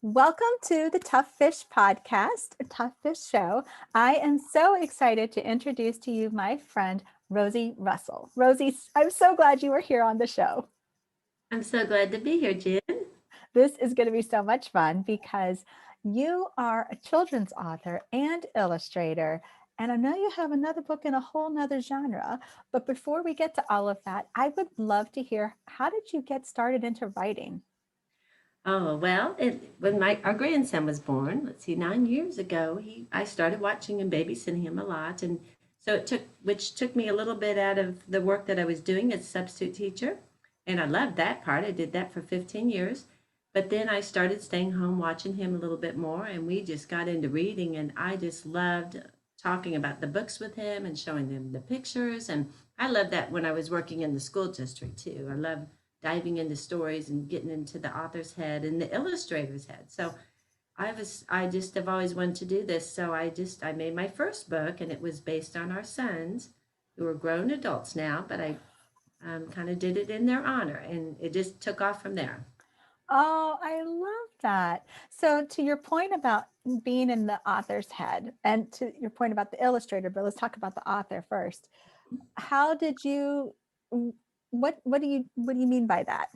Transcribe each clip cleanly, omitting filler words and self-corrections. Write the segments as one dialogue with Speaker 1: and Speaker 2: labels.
Speaker 1: Welcome to the TufFish podcast, TufFish Show. I am so excited to introduce to you my friend, Rosie Russell. Rosie, I'm so glad you were here on the show.
Speaker 2: I'm so glad to be here, Jen.
Speaker 1: This is going to be so much fun because you are a children's author and illustrator. And I know you have another book in a whole nother genre. But before we get to all of that, I would love to hear, how did you get started into writing?
Speaker 2: Oh, well, when our grandson was born, let's see, 9 years ago, I started watching and babysitting him a lot. And so which took me a little bit out of the work that I was doing as a substitute teacher. And I loved that part. I did that for 15 years. But then I started staying home, watching him a little bit more. And we just got into reading. And I just loved talking about the books with him and showing them the pictures. And I loved that when I was working in the school district, too. I love diving into stories and getting into the author's head and the illustrator's head. So I just have always wanted to do this. So I made my first book, and it was based on our sons, who are grown adults now, but I kind of did it in their honor, and it just took off from there.
Speaker 1: Oh, I love that. So, to your point about being in the author's head, and to your point about the illustrator, but let's talk about the author first. How did you? What do you mean by that?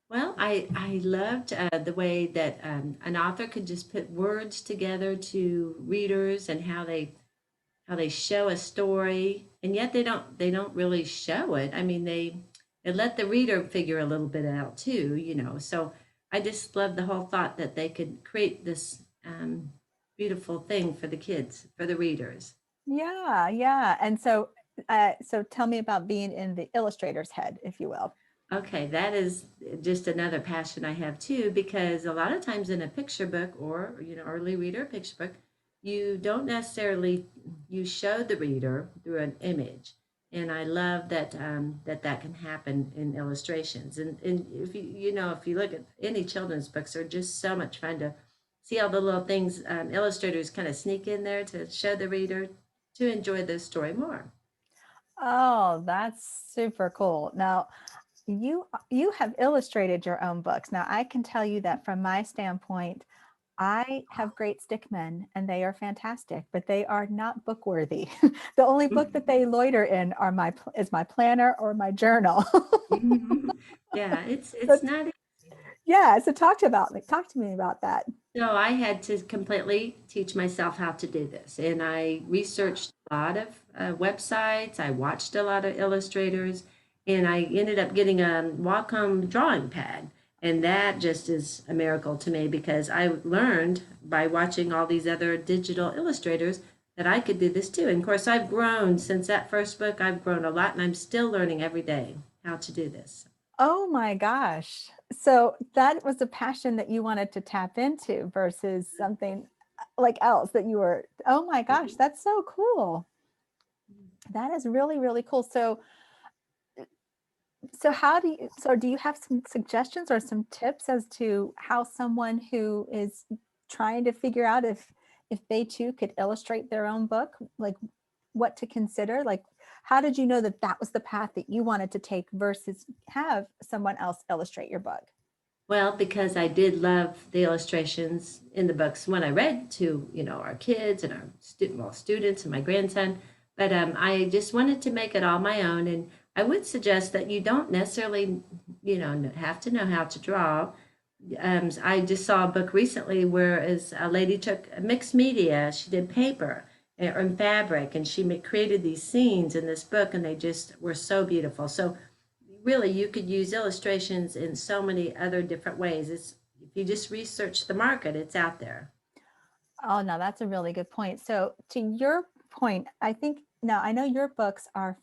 Speaker 2: Well, I loved the way that an author could just put words together to readers, and how they show a story, and yet they don't really show it. I mean, they let the reader figure a little bit out too. So I just love the whole thought that they could create this beautiful thing for the kids, for the readers.
Speaker 1: Yeah, yeah. And so tell me about being in the illustrator's head, if you will.
Speaker 2: Okay, that is just another passion I have too, because a lot of times in a picture book, or early reader picture book, you don't necessarily you show the reader through an image, and I love that that can happen in illustrations. And if you look at any children's books, they're just so much fun to see all the little things illustrators kind of sneak in there to show the reader to enjoy the story more.
Speaker 1: Oh, that's super cool. Now, you have illustrated your own books. Now, I can tell you that from my standpoint, I have great stick men and they are fantastic, but they are not book worthy. The only book that they loiter in is my planner or my journal.
Speaker 2: Yeah, it's
Speaker 1: So
Speaker 2: it's not.
Speaker 1: yeah, so talk to me about that.
Speaker 2: So I had to completely teach myself how to do this. And I researched a lot of websites. I watched a lot of illustrators, and I ended up getting a Wacom drawing pad. And that just is a miracle to me, because I learned by watching all these other digital illustrators that I could do this too. And of course, I've grown since that first book. I've grown a lot, and I'm still learning every day how to do this.
Speaker 1: Oh my gosh. So that was a passion that you wanted to tap into versus something like else that you were, oh my gosh, that's so cool. That is really, really cool. So do you have some suggestions or some tips as to how someone who is trying to figure out if they too could illustrate their own book, like what to consider? Like, how did you know that that was the path that you wanted to take versus have someone else illustrate your book?
Speaker 2: Well, because I did love the illustrations in the books when I read to, our kids and our students and my grandson. But I just wanted to make it all my own. And I would suggest that you don't necessarily, have to know how to draw. I just saw a book recently where a lady took mixed media. She did paper and fabric, and she created these scenes in this book, and they just were so beautiful. So really, you could use illustrations in so many other different ways. If you just research the market, it's out there.
Speaker 1: Oh, no, that's a really good point. So, to your point, I think now I know your books are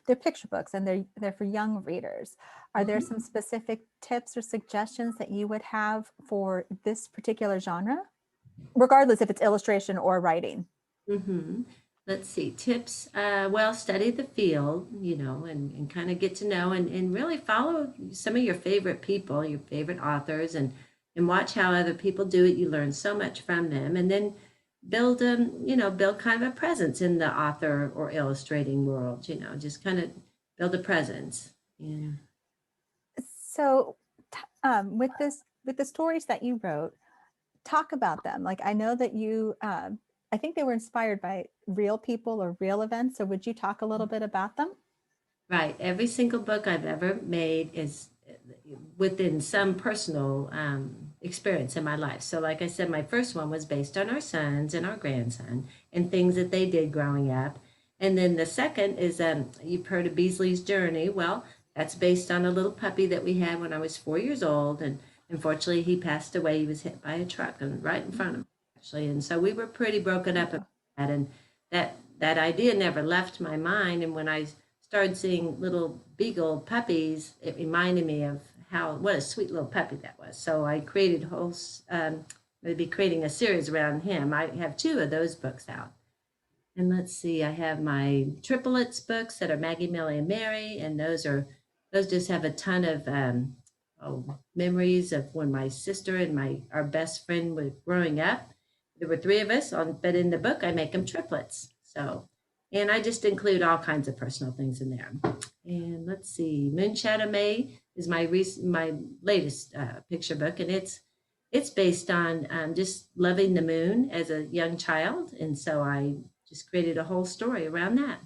Speaker 1: they're picture books and they're for young readers. Are there some
Speaker 2: Mhm.
Speaker 1: specific tips or suggestions that you would have for this particular genre, regardless if it's illustration or writing?
Speaker 2: Mm-hmm. Let's see, tips. Well, study the field, and kind of get to know, and really follow some of your favorite people, your favorite authors, and watch how other people do it. You learn so much from them, and then build kind of a presence in the author or illustrating world. Just kind of build a presence. Yeah.
Speaker 1: So, with the stories that you wrote, talk about them. Like, I know that you, I think they were inspired by real people or real events. So would you talk a little bit about them?
Speaker 2: Right. Every single book I've ever made is within some personal experience in my life. So, like I said, my first one was based on our sons and our grandson and things that they did growing up. And then the second is you've heard of Beasley's Journey. Well, that's based on a little puppy that we had when I was 4 years old. And unfortunately, he passed away. He was hit by a truck and right in front of me, actually. And so we were pretty broken up about that. And that idea never left my mind. And when I started seeing little beagle puppies, it reminded me of what a sweet little puppy that was. So I created maybe creating a series around him. I have two of those books out. And let's see, I have my triplets books that are Maggie, Millie, and Mary, and those just have a ton of memories of when my sister and our best friend were growing up. There were three of us but in the book I make them triplets. So, and I just include all kinds of personal things in there. And let's see, Moonshadow May is my latest picture book, and it's based on just loving the moon as a young child, and so I just created a whole story around that.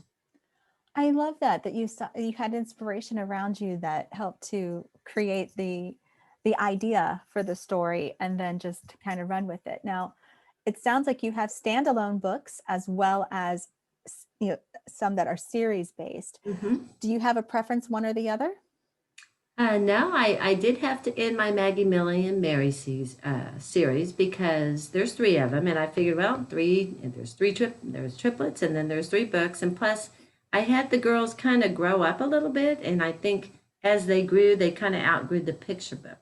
Speaker 1: I love that you had inspiration around you that helped to create the idea for the story and then just kind of run with it. Now, it sounds like you have standalone books as well as some that are series based.
Speaker 2: Mm-hmm.
Speaker 1: Do you have a preference, one or the other?
Speaker 2: No, I did have to end my Maggie, Millie, and Mary series because there's three of them, and I figured, well, there's triplets, and then there's three books, and plus, I had the girls kind of grow up a little bit, and I think as they grew, they kind of outgrew the picture book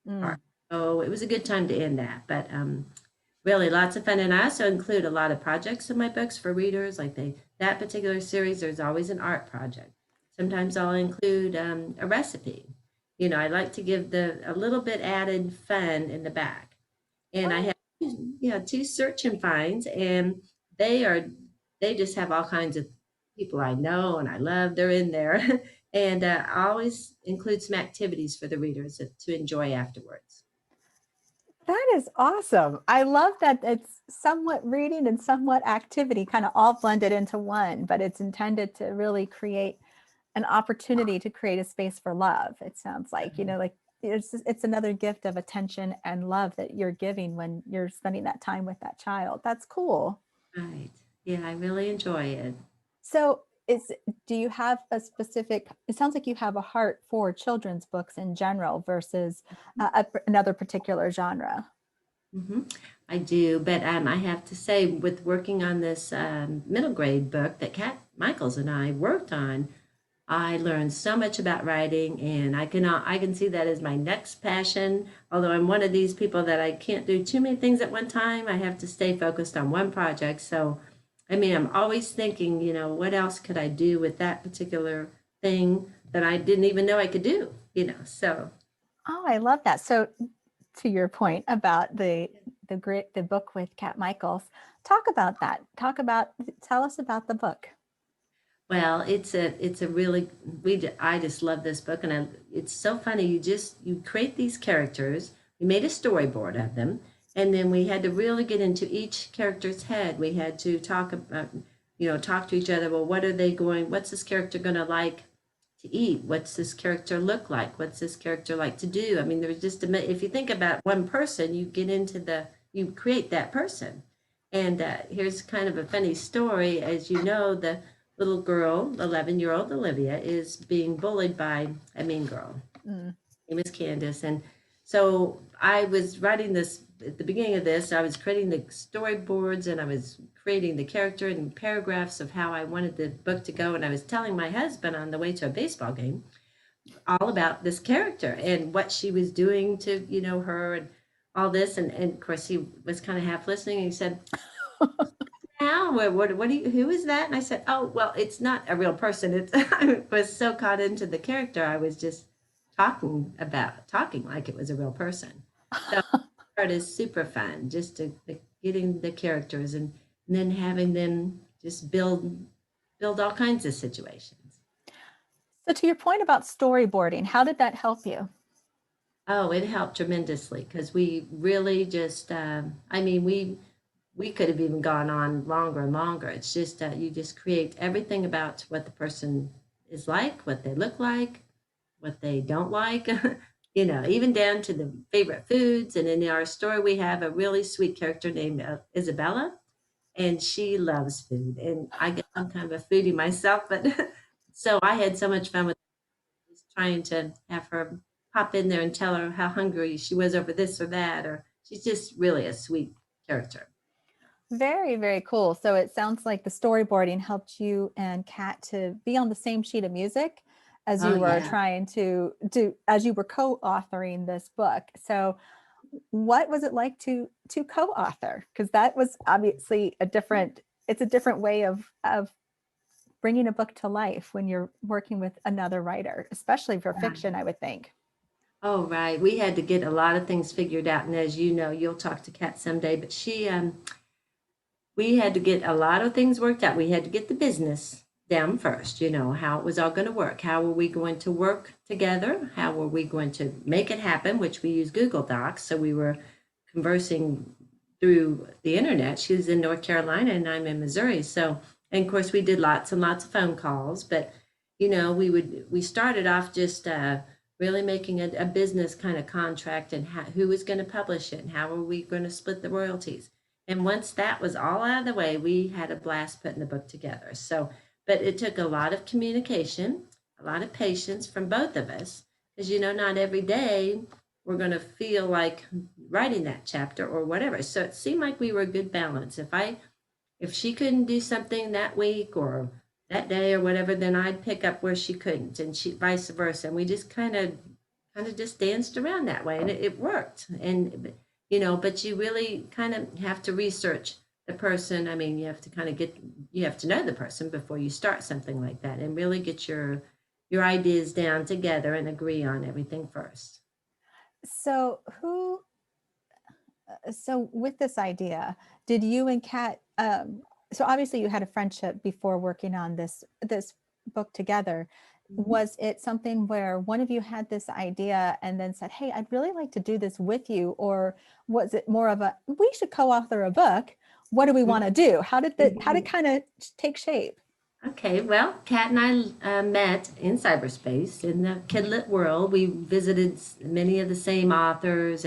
Speaker 2: part. So it was a good time to end that, but really lots of fun, and I also include a lot of projects in my books for readers. Like that particular series, there's always an art project. Sometimes I'll include a recipe. I like to give a little bit added fun in the back. And I have two search and finds, and they just have all kinds of people I know and I love. They're in there, and I always include some activities for the readers to enjoy afterwards.
Speaker 1: That is awesome. I love that it's somewhat reading and somewhat activity kind of all blended into one, but it's intended to really create an opportunity to create a space for love. It sounds like, like it's another gift of attention and love that you're giving when you're spending that time with that child. That's cool.
Speaker 2: Right. Yeah, I really enjoy it.
Speaker 1: So do you have a specific, it sounds like you have a heart for children's books in general versus another particular genre.
Speaker 2: Mm-hmm. I do, but I have to say, with working on this middle grade book that Kat Michaels and I worked on, I learned so much about writing, and I can see that as my next passion. Although I'm one of these people that I can't do too many things at one time, I have to stay focused on one project. So, I mean, I'm always thinking, what else could I do with that particular thing that I didn't even know I could do, so.
Speaker 1: Oh, I love that. So to your point about the book with Kat Michaels, talk about that. Tell us about the book.
Speaker 2: Well, it's a really I just love this book, and it's so funny. You create these characters. We made a storyboard of them, and then we had to really get into each character's head. We had to talk about, talk to each other. Well, what's this character going to like to eat? What's this character look like? What's this character like to do? I mean, there's just if you think about one person, you create that person. And here's kind of a funny story. As you know, the little girl, 11-year-old Olivia, is being bullied by a mean girl. Her name is Candace. And so I was writing this, at the beginning of this, I was creating the storyboards, and I was creating the character and paragraphs of how I wanted the book to go. And I was telling my husband on the way to a baseball game all about this character and what she was doing to, her and all this. And of course, he was kind of half listening, and he said, now who is that? And I said, oh, well, it's not a real person. I was so caught into the character, I was just talking like it was a real person. So part is super fun, just getting the characters and then having them just build all kinds of situations.
Speaker 1: So to your point about storyboarding, how did that help you?
Speaker 2: Oh, it helped tremendously because we really just, I mean, we could have even gone on longer and longer. It's just you just create everything about what the person is like, what they look like, what they don't like, even down to the favorite foods. And in our story, we have a really sweet character named Isabella, and she loves food. And I guess I'm kind of a foodie myself, but so I had so much fun with just trying to have her pop in there and tell her how hungry she was over this or that, or she's just really a sweet character.
Speaker 1: Very, very cool. So it sounds like the storyboarding helped you and Kat to be on the same sheet of music as
Speaker 2: Oh
Speaker 1: you were
Speaker 2: yeah.
Speaker 1: trying to do, as you were co-authoring this book. So what was it like to co-author? Because that was obviously it's a different way of bringing a book to life when you're working with another writer, especially for
Speaker 2: Right.
Speaker 1: fiction, I would think.
Speaker 2: Oh, right. We had to get a lot of things figured out, and as you know, you'll talk to Kat someday, but we had to get a lot of things worked out. We had to get the business down first, how it was all going to work. How were we going to work together? How were we going to make it happen, which we use Google Docs. So we were conversing through the internet. She was in North Carolina and I'm in Missouri. So, and of course, we did lots and lots of phone calls, but we started off just really making a business kind of contract and who was going to publish it and how are we going to split the royalties. And once that was all out of the way, we had a blast putting the book together. So, but it took a lot of communication, a lot of patience from both of us, because not every day we're going to feel like writing that chapter or whatever. So it seemed like we were a good balance. If she couldn't do something that week or that day or whatever, then I'd pick up where she couldn't, and she vice versa. And we just kind of just danced around that way, and it worked. And but you really kind of have to research the person. I mean, you have to know the person before you start something like that, and really get your ideas down together and agree on everything first.
Speaker 1: So so with this idea, did you and Kat, so obviously you had a friendship before working on this book together.
Speaker 2: Mhm.
Speaker 1: Was it something where one of you had this idea and then said, hey, I'd really like to do this with you? Or was it more of a, we should co-author a book? What do we want to do? How did
Speaker 2: Mhm.
Speaker 1: kind of take shape?
Speaker 2: Okay, well, Kat and I met in cyberspace in the Kidlit world. We visited many of the same authors,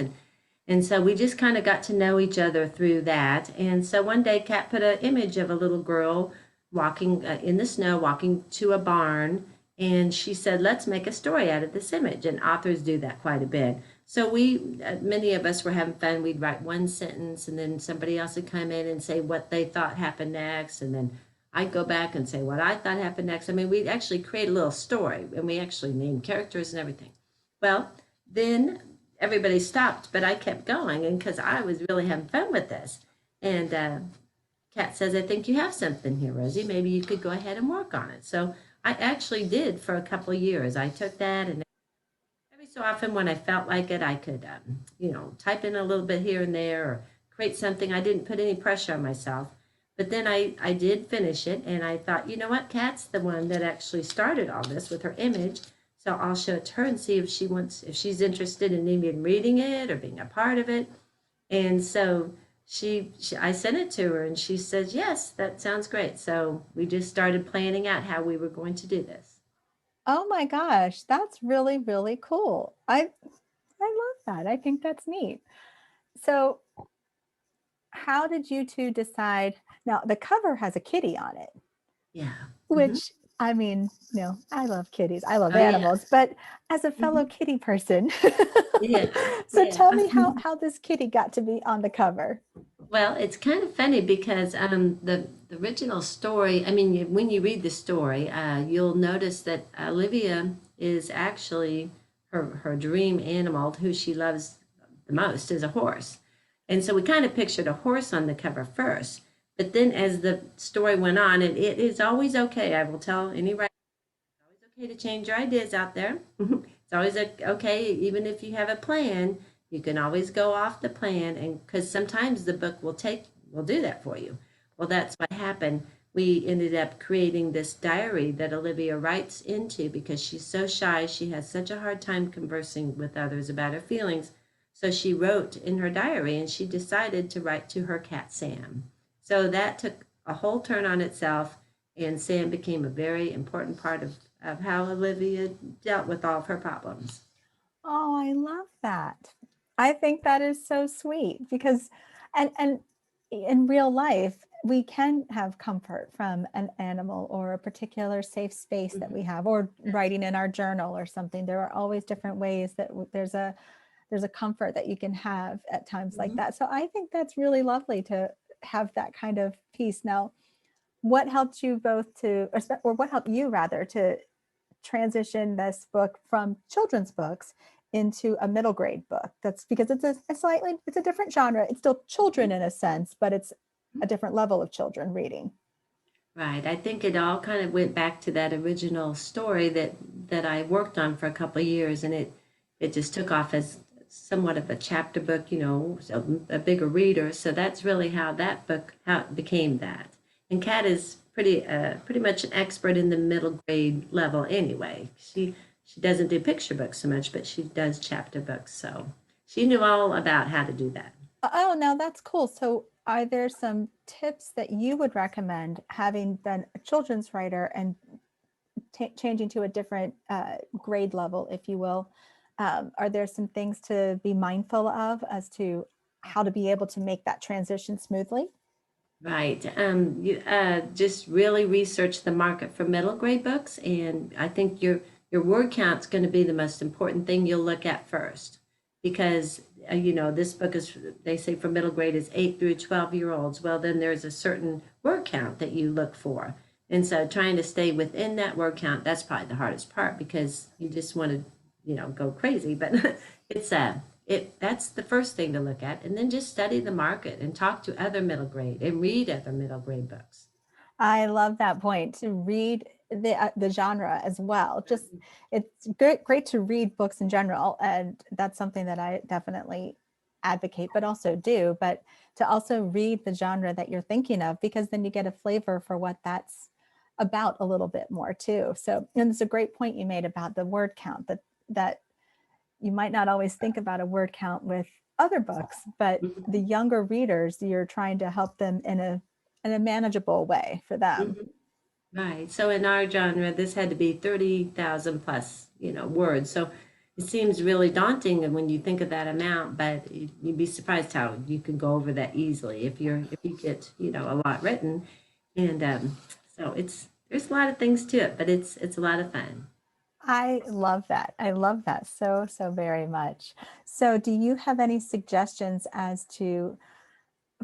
Speaker 2: and so we just kind of got to know each other through that. And so one day, Kat put an image of a little girl walking in the snow, walking to a barn, and she said, "Let's make a story out of this image." And authors do that quite a bit. So many of us were having fun. We'd write one sentence, and then somebody else would come in and say what they thought happened next, and then I'd go back and say what I thought happened next. I mean, we'd actually create a little story, and we actually named characters and everything. Well, then everybody stopped, but I kept going, and because I was really having fun with this. And Kat says, I think you have something here, Rosie. Maybe you could go ahead and work on it. So I actually did for a couple of years. I took that, and every so often when I felt like it, I could, type in a little bit here and there or create something. I didn't put any pressure on myself. But then I did finish it, and I thought, you know what? Kat's the one that actually started all this with her image. So I'll show it to her and see if she's interested in even reading it or being a part of it. And so I sent it to her, and she says, yes, that sounds great. So we just started planning out how we were going to do this.
Speaker 1: Oh my gosh, that's really, really cool. I love that. I think that's neat. So how did you two decide? Now, the cover has a kitty on it,
Speaker 2: Yeah. Hmm.
Speaker 1: which I mean, I love kitties. I love
Speaker 2: Oh, yeah.
Speaker 1: animals, but as a fellow
Speaker 2: Hmm.
Speaker 1: kitty person,
Speaker 2: Yeah.
Speaker 1: so
Speaker 2: Yeah.
Speaker 1: tell me how this kitty got to be on the cover.
Speaker 2: Well, it's kind of funny because the original story. I mean, when you read the story, you'll notice that Olivia is actually her dream animal, who she loves the most, is a horse, and so we kind of pictured a horse on the cover first. But then, as the story went on, and it is always okay. I will tell any writer, it's always okay to change your ideas out there. It's always okay, even if you have a plan, you can always go off the plan, and because sometimes the book will do that for you. Well, that's what happened. we ended up creating this diary that Olivia writes into because she's so shy. She has such a hard time conversing with others about her feelings. So she wrote in her diary and she decided to write to her cat, Sam. So that took a whole turn on itself, and Sam became a very important part of how Olivia dealt with all of her problems.
Speaker 1: Oh, I love that. I think that is so sweet because and in real life we can have comfort from an animal or a particular safe space that
Speaker 2: Mhm.
Speaker 1: we have, or writing in our journal or something. There are always different ways that there's a comfort that you can have at times like
Speaker 2: Mhm.
Speaker 1: that. So I think that's really lovely to have that kind of piece. Now, what helped you both to, or what helped you rather to transition this book from children's books into a middle grade book? That's because it's a different genre. It's still children in a sense, but it's a different level of children reading.
Speaker 2: Right. I think it all kind of went back to that original story that I worked on for a couple of years, and it just took off as somewhat of a chapter book, so a bigger reader. So that's really how it became that. And Kat is pretty much an expert in the middle grade level anyway. She doesn't do picture books so much, but she does chapter books. So she knew all about how to do that.
Speaker 1: Oh, now that's cool. So are there some tips that you would recommend, having been a children's writer and changing to a different grade level, if you will? Are there some things to be mindful of as to how to be able to make that transition smoothly?
Speaker 2: Right. You just really research the market for middle grade books, and I think your word count's going to be the most important thing you'll look at first, because this book is, they say, for middle grade is 8 through 12-year-olds. Well, then there's a certain word count that you look for, and so trying to stay within that word count, that's probably the hardest part because you just want to go crazy, but it's that's the first thing to look at, and then just study the market and talk to other middle grade and read other middle grade books.
Speaker 1: I love that point, to read the genre as well. Just it's great to read books in general, and that's something that I definitely advocate, but also do. But to also read the genre that you're thinking of, because then you get a flavor for what that's about a little bit more too. So, and it's a great point you made about the word count, that you might not always think about a word count with other books, but the
Speaker 2: Mhm.
Speaker 1: younger readers, you're trying to help them in a manageable way for them.
Speaker 2: Mhm. Right. So in our genre, this had to be 30,000 plus, words. So it seems really daunting when you think of that amount, but you'd be surprised how you can go over that easily if you get, a lot written. And so there's a lot of things to it, but it's a lot of fun.
Speaker 1: I love that. I love that so, so very much. So, do you have any suggestions as to,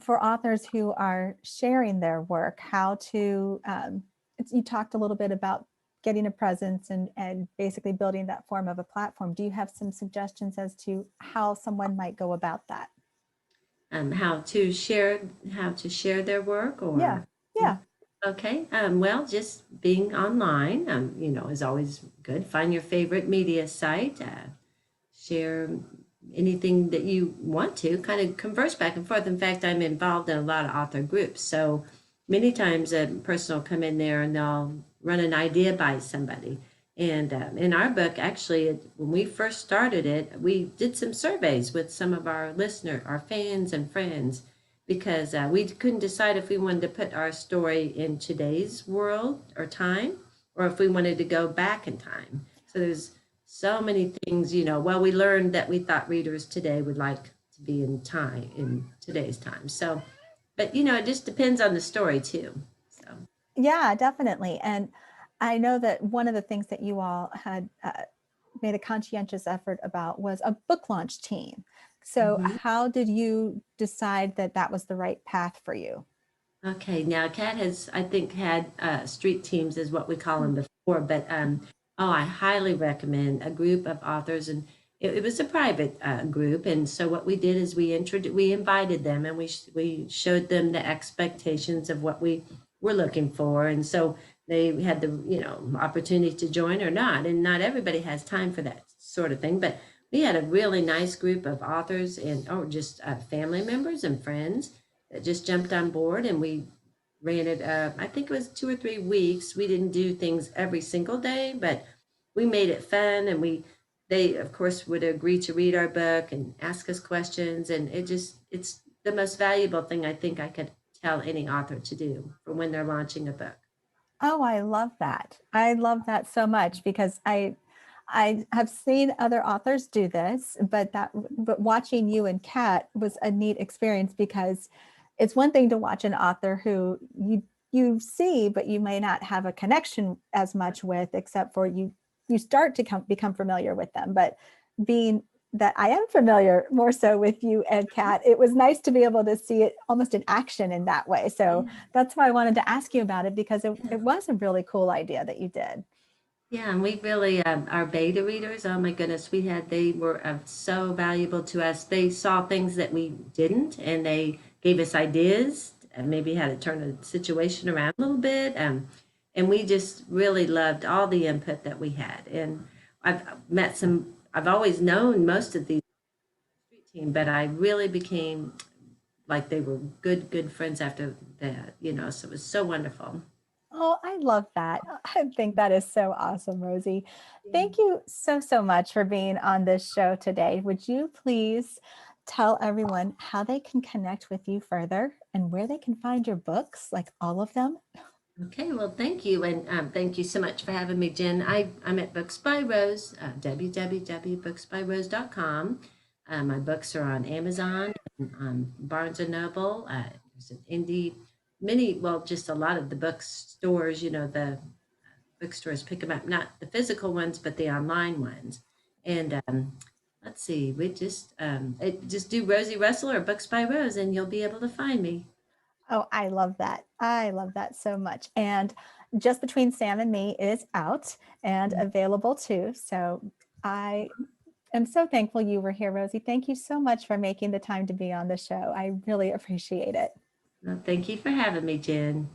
Speaker 1: for authors who are sharing their work, how to, you talked a little bit about getting a presence and basically building that form of a platform. Do you have some suggestions as to how someone might go about that?
Speaker 2: How to share their work,
Speaker 1: Yeah.
Speaker 2: or
Speaker 1: Yeah.
Speaker 2: okay. Well, just being online, is always good. Find your favorite media site, share anything that you want to, kind of converse back and forth. In fact, I'm involved in a lot of author groups. So many times a person will come in there and they'll run an idea by somebody. And in our book, actually, when we first started it, we did some surveys with some of our fans and friends, because we couldn't decide if we wanted to put our story in today's world or time, or if we wanted to go back in time. So there's so many things, well, we learned that we thought readers today would like to be in today's time. So, but it just depends on the story too. So,
Speaker 1: Yeah, definitely. And I know that one of the things that you all had made a conscientious effort about was a book launch team. So,
Speaker 2: mhm.
Speaker 1: how did you decide that that was the right path for you?
Speaker 2: Okay, now Kat has, I think, had street teams, is what we call them before, but oh, I highly recommend a group of authors, and it was a private group, and so what we did is we invited them, and we showed them the expectations of what we were looking for, and so they had the opportunity to join or not, and not everybody has time for that sort of thing, but we had a really nice group of authors and just family members and friends that just jumped on board, and we ran it I think it was 2 or 3 weeks. We didn't do things every single day, but we made it fun, and they of course would agree to read our book and ask us questions, and it's the most valuable thing I think I could tell any author to do for when they're launching a book.
Speaker 1: Oh, I love that. I love that so much because I have seen other authors do this, but watching you and Kat was a neat experience because it's one thing to watch an author who you see, but you may not have a connection as much with, except for you start to become familiar with them. But being that I am familiar more so with you and Kat, it was nice to be able to see it almost in action in that way. So that's why I wanted to ask you about it, because it was a really cool idea that you did.
Speaker 2: Yeah, and we really, our beta readers, oh my goodness, they were so valuable to us. They saw things that we didn't, and they gave us ideas and maybe how to turn a situation around a little bit. And we just really loved all the input that we had. And I've always known most of these street team, but I really became like they were good friends after that, so it was so wonderful.
Speaker 1: Oh, I love that. I think that is so awesome, Rosie.
Speaker 2: Yeah.
Speaker 1: Thank you so, so much for being on this show today. Would you please tell everyone how they can connect with you further and where they can find your books, like all of them?
Speaker 2: Okay, well, thank you, and thank you so much for having me, Jen. I'm at Books by Rose, www.booksbyrose.com. My books are on Amazon, and Barnes and Noble. There's an indie, just a lot of the bookstores. The bookstores pick them up, not the physical ones, but the online ones. And let's see, just do Rosie Russell or Books by Rose, and you'll be able to find me.
Speaker 1: Oh, I love that. I love that so much. And Just Between Sam and Me is out and available too. So I am so thankful you were here, Rosie. Thank you so much for making the time to be on the show. I really appreciate it.
Speaker 2: Well, thank you for having me, Jen.